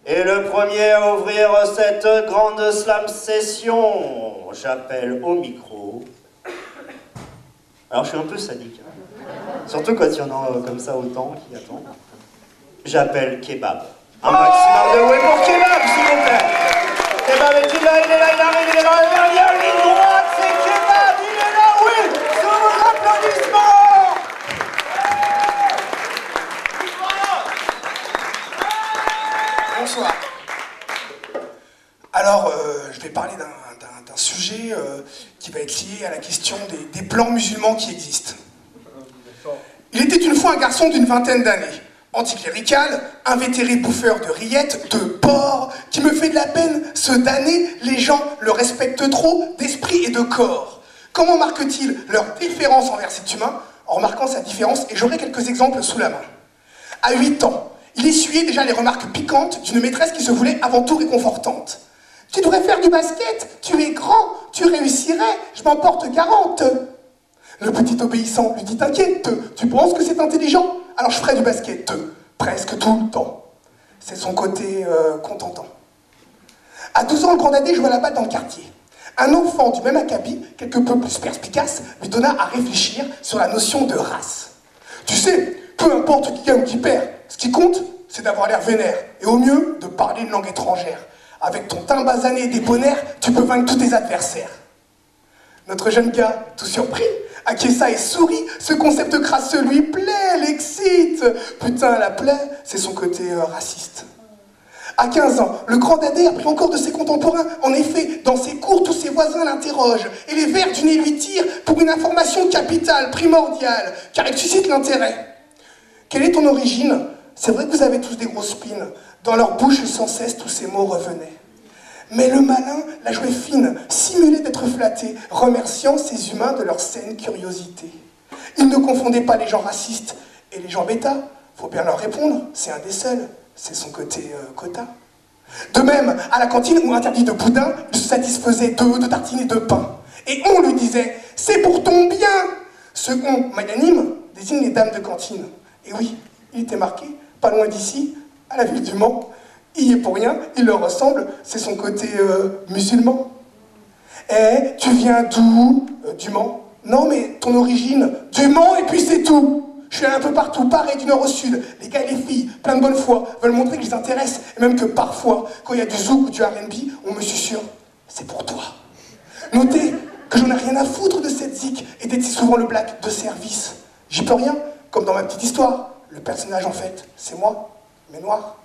Et le premier à ouvrir cette grande slam session, j'appelle au micro. Alors je suis un peu sadique, hein. Surtout quand il y en a comme ça autant qui attendent. J'appelle Kebab. Un maximum de bruit pour Kebab, s'il vous plaît. Kebab est-il là? Il est là, il arrive, il est là, il y a une ligne droite, c'est Kebab, il est là, oui, sous vos applaudissements. Bonsoir. Alors, je vais parler d'un sujet qui va être lié à la question des blancs musulmans qui existent. Il était une fois un garçon d'une vingtaine d'années, anticlérical, invétéré bouffeur de rillettes, de porc, qui me fait de la peine, ce damné, les gens le respectent trop d'esprit et de corps. Comment marquent-ils leur déférence envers cet humain en remarquant sa différence? Et j'aurai quelques exemples sous la main. À 8 ans, il essuyait déjà les remarques piquantes d'une maîtresse qui se voulait avant tout réconfortante. « Tu devrais faire du basket, tu es grand, tu réussirais, je m'en porte garante. » Le petit obéissant lui dit « T'inquiète, tu penses que c'est intelligent? Alors je ferai du basket, presque tout le temps. » C'est son côté contentant. À 12 ans, le grand dadé jouait à la balle dans le quartier. Un enfant du même acabit, quelque peu plus perspicace, lui donna à réfléchir sur la notion de race. « Tu sais, peu importe qui gagne ou qui perd, ce qui compte, c'est d'avoir l'air vénère, et au mieux, de parler une langue étrangère. Avec ton teint basané et des bonnaires, tu peux vaincre tous tes adversaires. » Notre jeune gars, tout surpris, acquiesça et sourit, ce concept crasseux lui plaît, l'excite. Putain, la plaie, c'est son côté raciste. À 15 ans, le grand dadé a pris encore de ses contemporains. En effet, dans ses cours, tous ses voisins l'interrogent, et les vers du nez lui tirent pour une information capitale, primordiale, car elle suscite l'intérêt. Quelle est ton origine? C'est vrai que vous avez tous des grosses spines. Dans leur bouche, sans cesse, tous ces mots revenaient. Mais le malin la jouait fine, simulait d'être flatté, remerciant ces humains de leur saine curiosité. Il ne confondait pas les gens racistes et les gens bêta. Faut bien leur répondre, c'est un des seuls. C'est son côté quota. De même, à la cantine où interdit de boudin, il se satisfaisait de tartines et de pain. Et on lui disait « C'est pour ton bien !» Ce « on » magnanime désigne les dames de cantine. Et oui, il était marqué, pas loin d'ici, à la ville du Mans. Il y est pour rien, il leur ressemble, c'est son côté musulman. Eh, tu viens d'où? Du Mans. Non mais ton origine, du Mans et puis c'est tout. Je suis un peu partout, pareil du nord au sud. Les gars et les filles, plein de bonne foi, veulent montrer qu'ils s'intéressent. Et même que parfois, quand il y a du zouk ou du R&B, on me susurre, c'est pour toi. Notez que j'en ai rien à foutre de cette zik et d'être si souvent le black de service. J'y peux rien, comme dans ma petite histoire. Le personnage en fait, c'est moi, mais noir.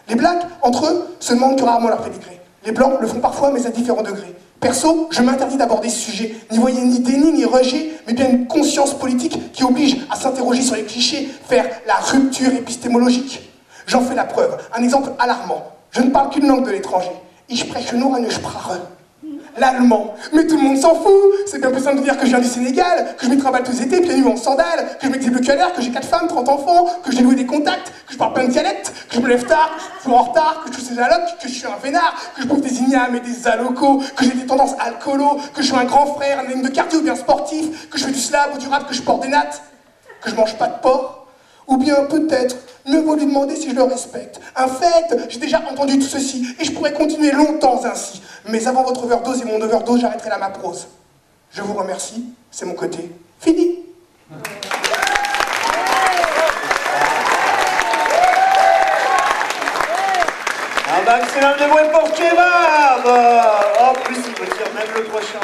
Les blacks, entre eux, se demandent que rarement leur pédigré. Les blancs le font parfois, mais à différents degrés. Perso, je m'interdis d'aborder ce sujet. N'y voyez ni déni ni rejet, mais bien une conscience politique qui oblige à s'interroger sur les clichés, faire la rupture épistémologique. J'en fais la preuve. Un exemple alarmant. Je ne parle qu'une langue de l'étranger. Ich spreche nur eine Sprache. L'allemand. Mais tout le monde s'en fout. C'est bien plus simple de dire que je viens du Sénégal, que je m'y travaille tous les étés, pieds nus en sandales, que je m'exhibe le cul à l'air, que j'ai 4 femmes, 30 enfants, que j'ai loué des contacts, que je parle plein de dialectes, que je me lève tard, que je suis toujours en retard, que je tousse les allocs, que je suis un vénard, que je bouffe des ignames et des alocos, que j'ai des tendances alcoolo, que je suis un grand frère, un homme de quartier ou bien sportif, que je fais du slab ou du rap, que je porte des nattes, que je mange pas de porc. Ou bien peut-être, mieux vaut lui demander si je le respecte. En fait, j'ai déjà entendu tout ceci, et je pourrais continuer longtemps ainsi. Mais avant votre overdose et mon overdose, j'arrêterai là ma prose. Je vous remercie, c'est mon côté fini. Un maximum de bruit pour Kebab. En plus, il peut dire même le prochain.